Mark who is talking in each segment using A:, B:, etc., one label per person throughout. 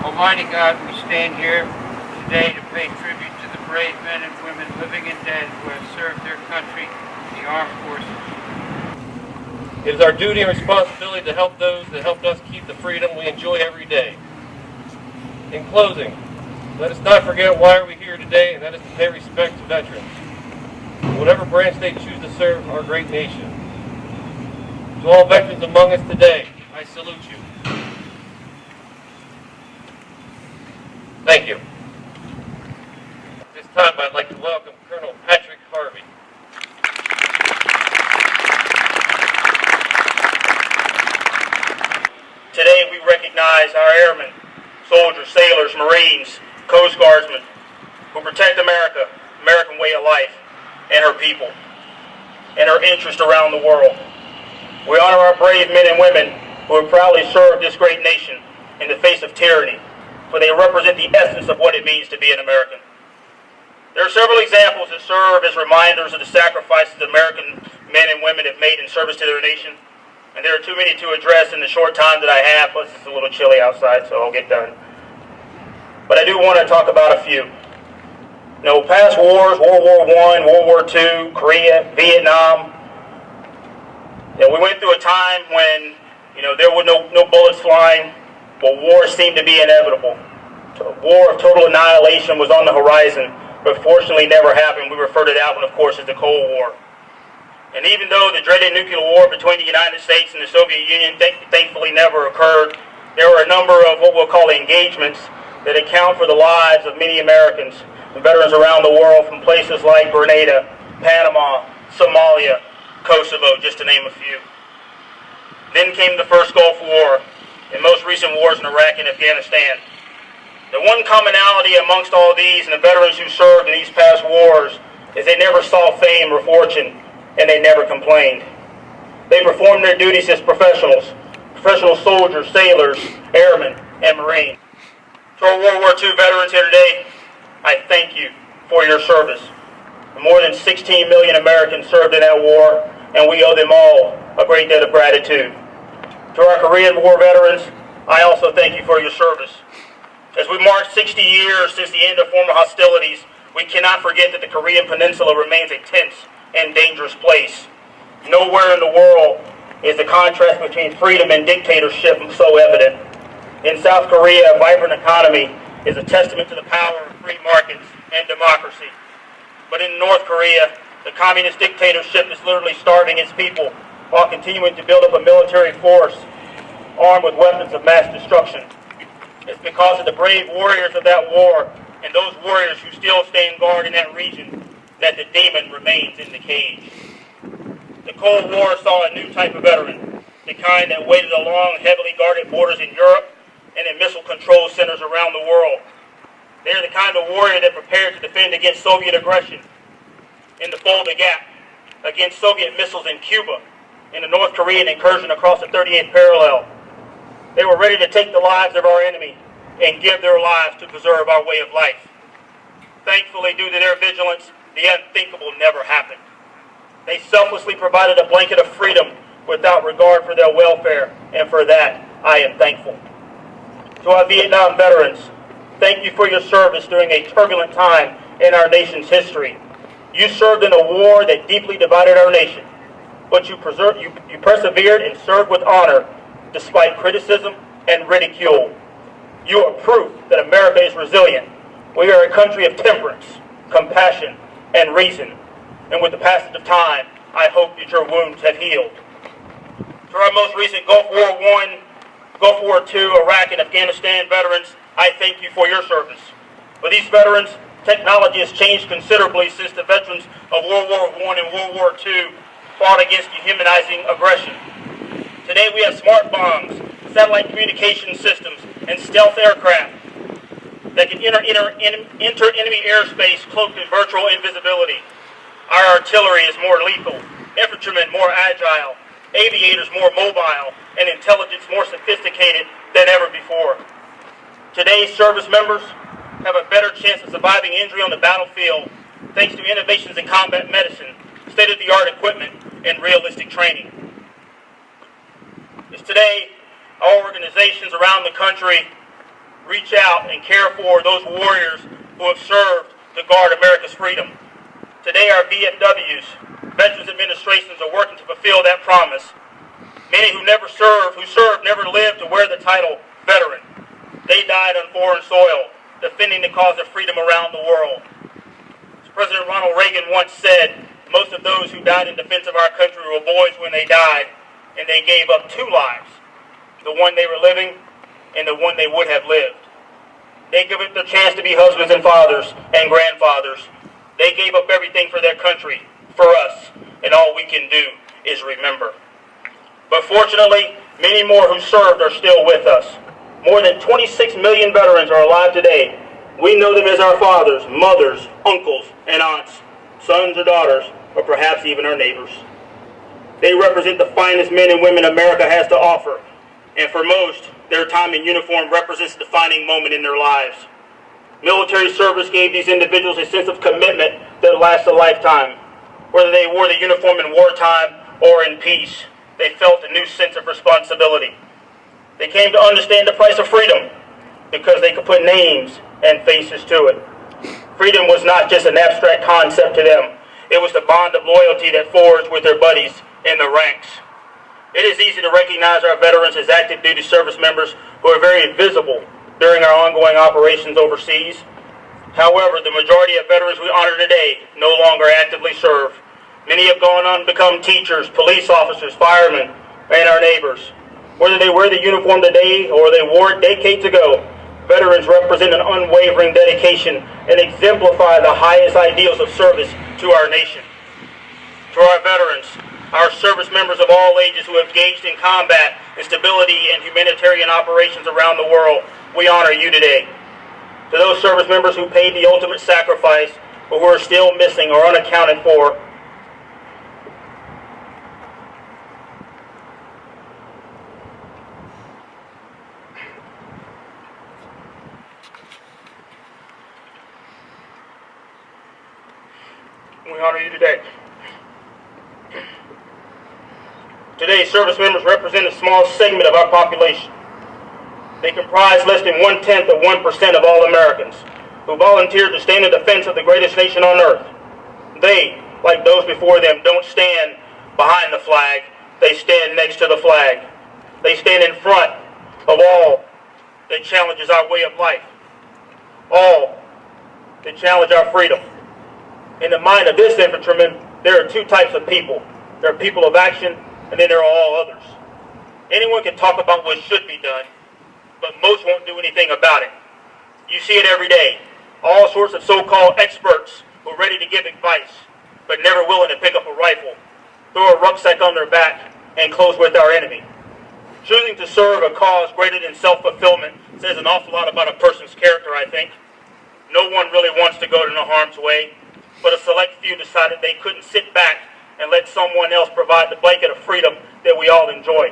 A: Almighty God, we stand here today to pay tribute to the brave men and women, living and dead, who have served their country in the armed forces.
B: It is our duty and responsibility to help those that helped us keep the freedom we enjoy every day. In closing, let us not forget why we're here today, and that is to pay respect to veterans, whatever branch they choose to serve our great nation. To all veterans among us today, I salute you. Thank you. At this time, I'd like to welcome Colonel Patrick Harvey.
C: Today we recognize our airmen, soldiers, sailors, Marines, Coast Guardsmen who protect America, American way of life, and her people, and her interest around the world. We honor our brave men and women who have proudly served this great nation in the face of tyranny, for they represent the essence of what it means to be an American. There are several examples that serve as reminders of the sacrifices American men and women have made in service to their nation, and there are too many to address in the short time that I have, plus it's a little chilly outside, so I'll get done. But I do want to talk about a few. You know, past wars, World War I, World War II, Korea, Vietnam, you know, we went through a time when, you know, there were no bullets flying, but war seemed to be inevitable. A war of total annihilation was on the horizon, but fortunately never happened. We refer to that one, of course, as the Cold War. And even though the dreaded nuclear war between the United States and the Soviet Union thankfully never occurred, there were a number of what we'll call engagements that account for the lives of many Americans and veterans around the world, from places like Grenada, Panama, Somalia, Kosovo, just to name a few. Then came the first Gulf War, and most recent wars in Iraq and Afghanistan. The one commonality amongst all these and the veterans who served in these past wars is they never saw fame or fortune, and they never complained. They performed their duties as professionals, professional soldiers, sailors, airmen, and Marines. To our World War II veterans here today, I thank you for your service. More than 16 million Americans served in that war, and we owe them all a great debt of gratitude. To our Korean War veterans, I also thank you for your service. As we march 60 years since the end of former hostilities, we cannot forget that the Korean Peninsula remains a tense and dangerous place. Nowhere in the world is the contrast between freedom and dictatorship so evident. In South Korea, a vibrant economy is a testament to the power of free markets and democracy. But in North Korea, the communist dictatorship is literally starving its people while continuing to build up a military force armed with weapons of mass destruction. It's because of the brave warriors of that war and those warriors who still stand guard in that region that the demon remains in the cage. The Cold War saw a new type of veteran, the kind that waited along heavily guarded borders in Europe and in missile control centers around the world. They're the kind of warrior that prepared to defend against Soviet aggression in the Fulda Gap, against Soviet missiles in Cuba, in the North Korean incursion across the 38th parallel. They were ready to take the lives of our enemy and give their lives to preserve our way of life. Thankfully, due to their vigilance, the unthinkable never happened. They selflessly provided a blanket of freedom without regard for their welfare, and for that, I am thankful. To our Vietnam veterans, thank you for your service during a turbulent time in our nation's history. You served in a war that deeply divided our nation, but you persevered and served with honor despite criticism and ridicule. You are proof that America is resilient. We are a country of temperance, compassion, and reason. And with the passage of time, I hope that your wounds have healed. To our most recent Gulf War I, Gulf War II, Iraq, and Afghanistan veterans, I thank you for your service. For these veterans, technology has changed considerably since the veterans of World War I and World War II fought against dehumanizing aggression. Today we have smart bombs, satellite communication systems, and stealth aircraft that can enter enemy airspace cloaked in virtual invisibility. Our artillery is more lethal, infantrymen more agile, aviators more mobile, and intelligence more sophisticated than ever before. Today's service members have a better chance of surviving injury on the battlefield thanks to innovations in combat medicine, state-of-the-art equipment, and realistic training. As today, our organizations around the country reach out and care for those warriors who have served to guard America's freedom. Today, our VFWs, Veterans Administrations, are working to fulfill that promise. Many who served never lived to wear the title veteran. They died on foreign soil, defending the cause of freedom around the world. As President Ronald Reagan once said, most of those who died in defense of our country were boys when they died, and they gave up two lives, the one they were living and the one they would have lived. They gave up their chance to be husbands and fathers and grandfathers. They gave up everything for their country, for us, and all we can do is remember. But fortunately, many more who served are still with us. More than 26 million veterans are alive today. We know them as our fathers, mothers, uncles, and aunts, sons or daughters, or perhaps even our neighbors. They represent the finest men and women America has to offer, and for most, their time in uniform represents a defining moment in their lives. Military service gave these individuals a sense of commitment that lasts a lifetime. Whether they wore the uniform in wartime or in peace, they felt a new sense of responsibility. They came to understand the price of freedom because they could put names and faces to it. Freedom was not just an abstract concept to them. It was the bond of loyalty that forged with their buddies in the ranks. It is easy to recognize our veterans as active duty service members who are very visible during our ongoing operations overseas. However, the majority of veterans we honor today no longer actively serve. Many have gone on to become teachers, police officers, firemen, and our neighbors. Whether they wear the uniform today or they wore it decades ago, veterans represent an unwavering dedication and exemplify the highest ideals of service to our nation. To our veterans, our service members of all ages who have engaged in combat, instability, and humanitarian operations around the world, we honor you today. To those service members who paid the ultimate sacrifice, but who are still missing or unaccounted for, we honor you today. Today, service members represent a small segment of our population. They comprise less than 1/10 of 1% of all Americans who volunteered to stand in defense of the greatest nation on earth. They, like those before them, don't stand behind the flag. They stand next to the flag. They stand in front of all that challenges our way of life, all that challenge our freedom. In the mind of this infantryman, there are two types of people. There are people of action, and then there are all others. Anyone can talk about what should be done, but most won't do anything about it. You see it every day. All sorts of so-called experts who are ready to give advice, but never willing to pick up a rifle, throw a rucksack on their back, and close with our enemy. Choosing to serve a cause greater than self-fulfillment says an awful lot about a person's character, I think. No one really wants to go to no harm's way, but a select few decided they couldn't sit back and let someone else provide the blanket of freedom that we all enjoy.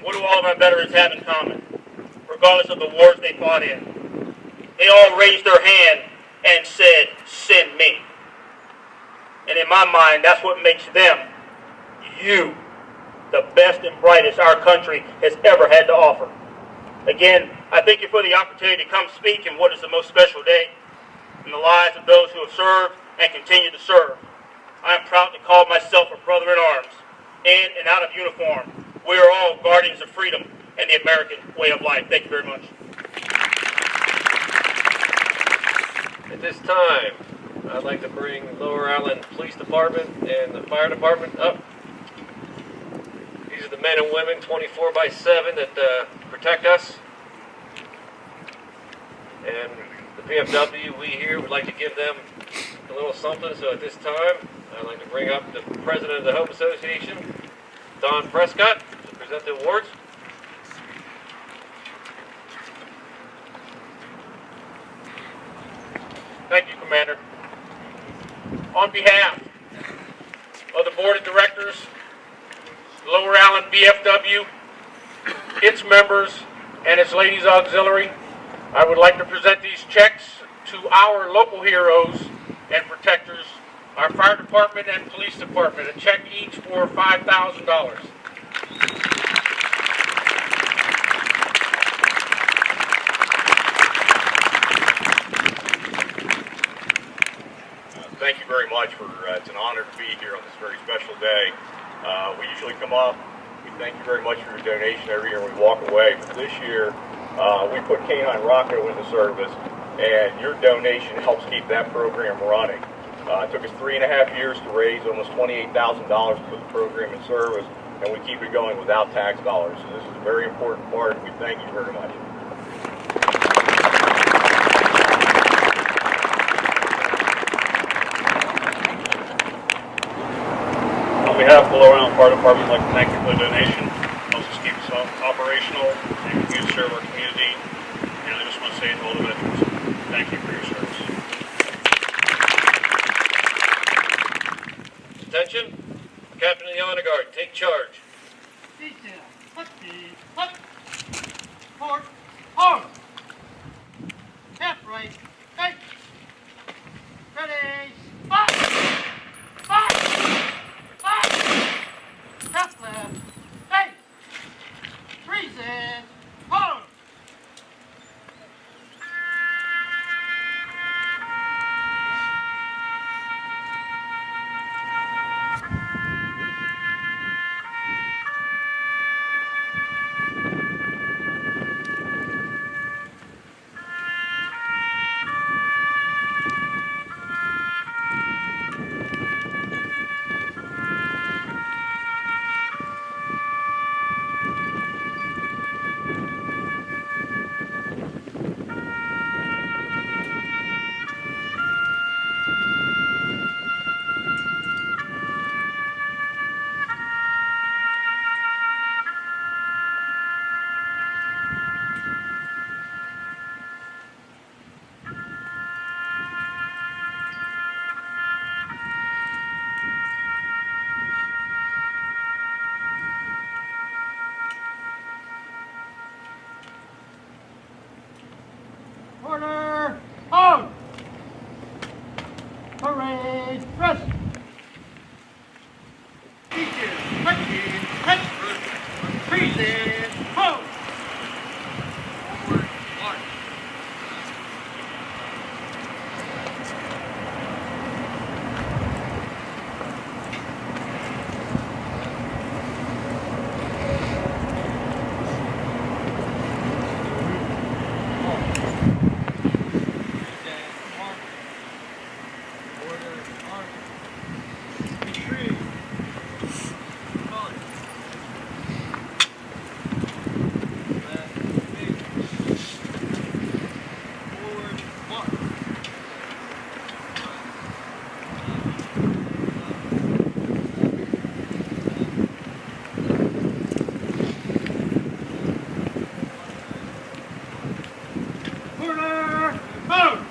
C: What do all of our veterans have in common, regardless of the wars they fought in? They all raised their hand and said, "Send me." And in my mind, that's what makes them, you, the best and brightest our country has ever had to offer. Again, I thank you for the opportunity to come speak in what is the most special day in the lives of those who have served and continue to serve. I am proud to call myself a brother in arms, in and out of uniform. We are all guardians of freedom and the American way of life. Thank you very much.
B: At this time, I'd like to bring Lower Allen Police Department and the Fire Department up. These are the men and women 24/7 that protect us. And the PFW, we here would like to give them a little something. So at this time, I'd like to bring up the President of the Home Association, Don Prescott, to present the awards.
C: Thank you, Commander. On behalf of the Board of Directors, Lower Allen BFW, its members, and its Ladies Auxiliary, I would like to present these checks to our local heroes and protectors, our Fire Department and Police Department, a check each for $5,000.
D: Thank you very much. It's an honor to be here on this very special day. We usually come up, we thank you very much for your donation every year and we walk away. But this year, we put Canine Rocco into service, and your donation helps keep that program running. It took us 3.5 years to raise almost $28,000 to put the program in service, and we keep it going without tax dollars. So this is a very important part, and we thank you very much.
E: On behalf of the Lower Allen Fire Department, I'd like to thank you for the donation. It helps us keep us operational and continue to serve our community. And I just want to say to all the veterans, thank you for your service.
B: Attention, Captain of the Honor Guard, take charge.
A: Detail. Put. Port. Home. Left, right. Right. Ready. Spot. Spot. Spot. Left, left. Right. Freezes. Home. Order. Home. Parade. Rest. Detail. Put. Freezes. Home. Forward. March. Order. Move.